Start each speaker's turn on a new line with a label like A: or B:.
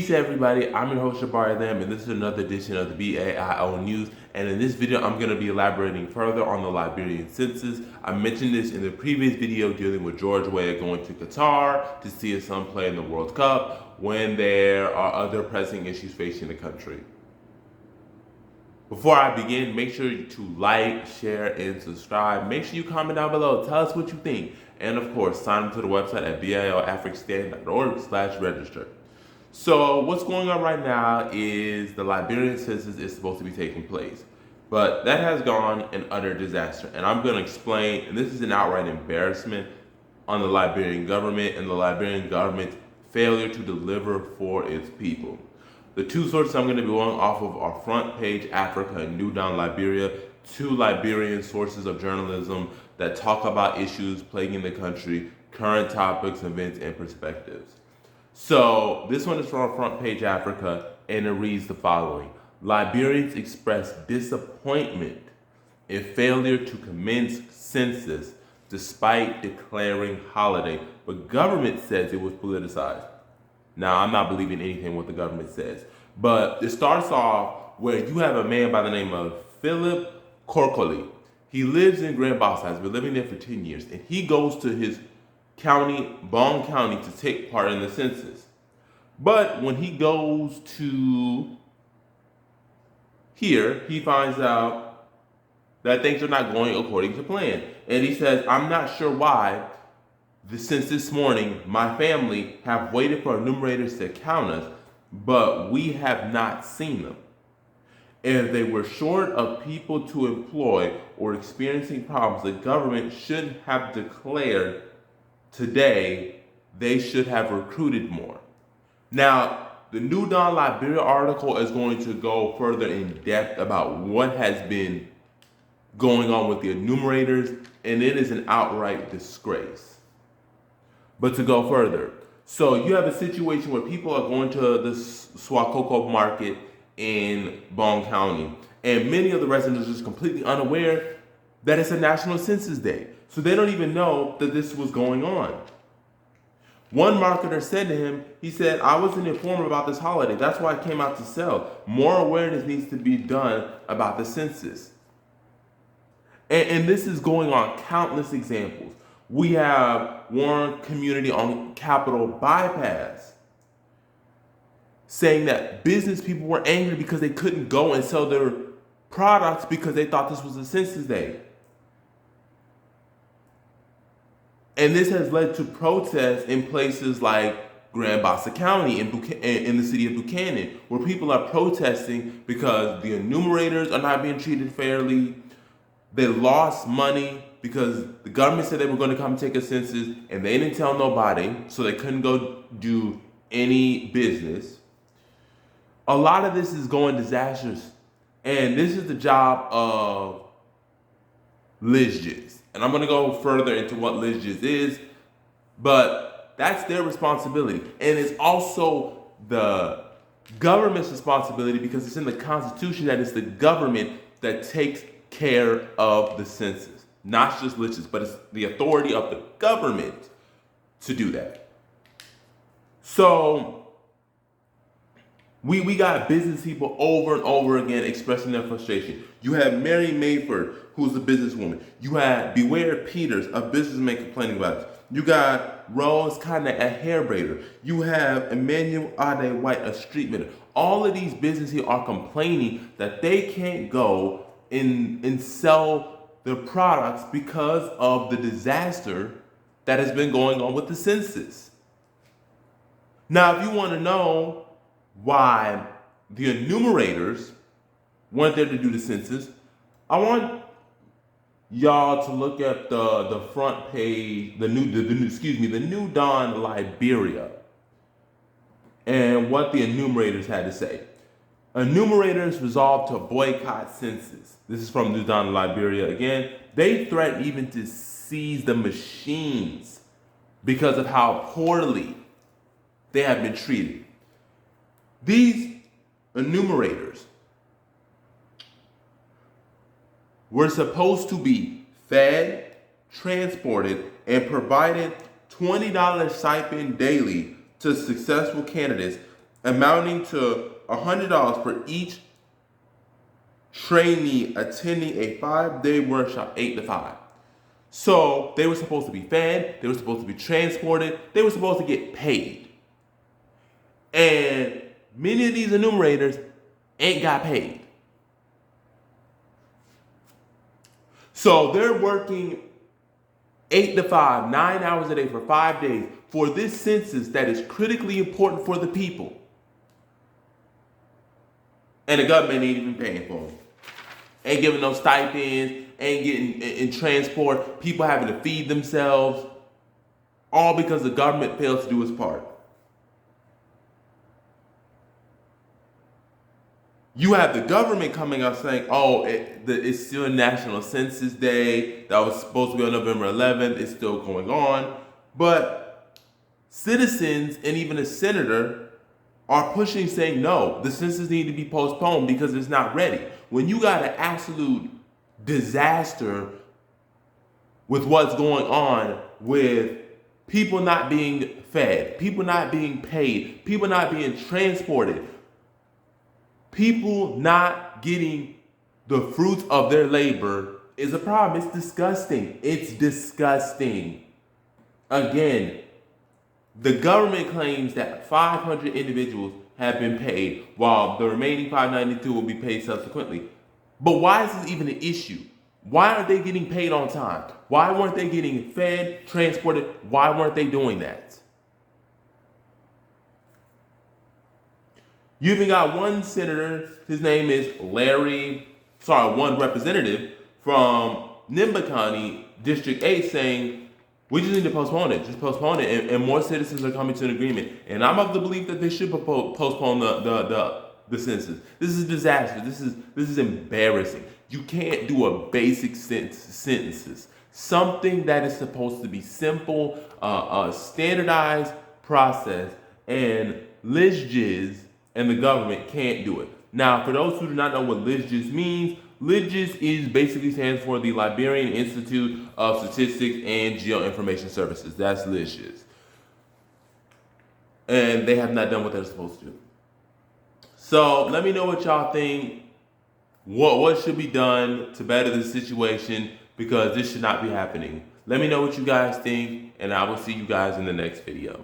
A: Peace everybody, I'm your host Jabari Lamb, and this is another edition of the BAIO News. And in this video, I'm going to be elaborating further on the Liberian census. I mentioned this in the previous video dealing with George Weah going to Qatar to see his son play in the World Cup when there are other pressing issues facing the country. Before I begin, make sure to like, share, and subscribe. Make sure you comment down below. Tell us what you think. And of course, sign up to the website at baioafricstan.org/register. So what's going on right now is the Liberian census is supposed to be taking place. But that has gone an utter disaster. And I'm going to explain, and this is an outright embarrassment on the Liberian government and the Liberian government's failure to deliver for its people. The two sources I'm going to be going off of are Front Page Africa and New Dawn Liberia, two Liberian sources of journalism that talk about issues plaguing the country, current topics, events, and perspectives. So this one is from Front Page Africa, and it reads the following. Liberians express disappointment in failure to commence census despite declaring holiday, but government says it was politicized. Now, I'm not believing anything what the government says, but it starts off where you have a man by the name of Philip Korkoli. He lives in Grand Bassa, has been living there for 10 years, and he goes to his county, Bong County, to take part in the census. But when he goes to here, he finds out that things are not going according to plan. And he says, I'm not sure why. Since this morning, my family have waited for enumerators to count us, but we have not seen them. If they were short of people to employ or experiencing problems, the government should have declared today they should have recruited more. Now, the New Dawn Liberia article is going to go further in depth about what has been going on with the enumerators, and it is an outright disgrace. But to go further, so you have a situation where people are going to the Swakoko market in Bong County, and many of the residents are just completely unaware that it's a National Census Day. So they don't even know that this was going on. One marketer said to him, he said, I wasn't informed about this holiday. That's why I came out to sell. More awareness needs to be done about the census. And this is going on countless examples. We have Warren Community on Capitol Bypass saying that business people were angry because they couldn't go and sell their products because they thought this was a census day. And this has led to protests in places like Grand Bassa County in the city of Buchanan, where people are protesting because the enumerators are not being treated fairly. They lost money because the government said they were going to come and take a census, and they didn't tell nobody, so they couldn't go do any business. A lot of this is going disastrous, and this is the job of LizJiz. And I'm going to go further into what LizJiz is, but that's their responsibility. And it's also the government's responsibility because it's in the Constitution that it's the government that takes care of the census. Not just LizJiz, but it's the authority of the government to do that. So we got business people over and over again expressing their frustration. You have Mary Mayford, who's a businesswoman. You had Beware Peters, a businessman, complaining about it. You got Rose Kane, a hair braider. You have Emmanuel Ade White, a street vendor. All of these businesses are complaining that they can't go and sell their products because of the disaster that has been going on with the census. Now, if you want to know why the enumerators weren't there to do the census, I want y'all to look at the front page, the New Dawn Liberia, and what the enumerators had to say. Enumerators resolved to boycott census. This is from New Dawn Liberia again. They threatened even to seize the machines because of how poorly they have been treated. These enumerators were supposed to be fed, transported, and provided $20 stipend daily to successful candidates amounting to $100 for each trainee attending a 5-day workshop, 8 to 5. So they were supposed to be fed, they were supposed to be transported, they were supposed to get paid. And many of these enumerators ain't got paid. So they're working 8 to 5, 9 hours a day for 5 days for this census that is critically important for the people. And the government ain't even paying for them. Ain't giving no stipends, ain't getting in transport, people having to feed themselves, all because the government fails to do its part. You have the government coming out saying, oh, it's still National Census Day. That was supposed to be on November 11th. It's still going on. But citizens and even a senator are pushing, saying, no, the census needs to be postponed because it's not ready. When you got an absolute disaster with what's going on with people not being fed, people not being paid, people not being transported, people not getting the fruits of their labor is a problem. It's disgusting. It's disgusting. Again, the government claims that 500 individuals have been paid, while the remaining 592 will be paid subsequently. But why is this even an issue? Why aren't they getting paid on time? Why weren't they getting fed, transported? Why weren't they doing that? You even got one senator, his name is one representative from Nimba County, District 8, saying, we just need to postpone it. Just postpone it. And more citizens are coming to an agreement. And I'm of the belief that they should postpone the census. This is a disaster. This is embarrassing. You can't do a basic census. Something that is supposed to be simple, a standardized process, and LISJIS and the government can't do it. Now, for those who do not know what LISJIS means, LISJIS is basically stands for the Liberian Institute of Statistics and Geoinformation Services. That's LISJIS. And they have not done what they're supposed to do. So let me know what y'all think. What should be done to better the situation, because this should not be happening. Let me know what you guys think, and I will see you guys in the next video.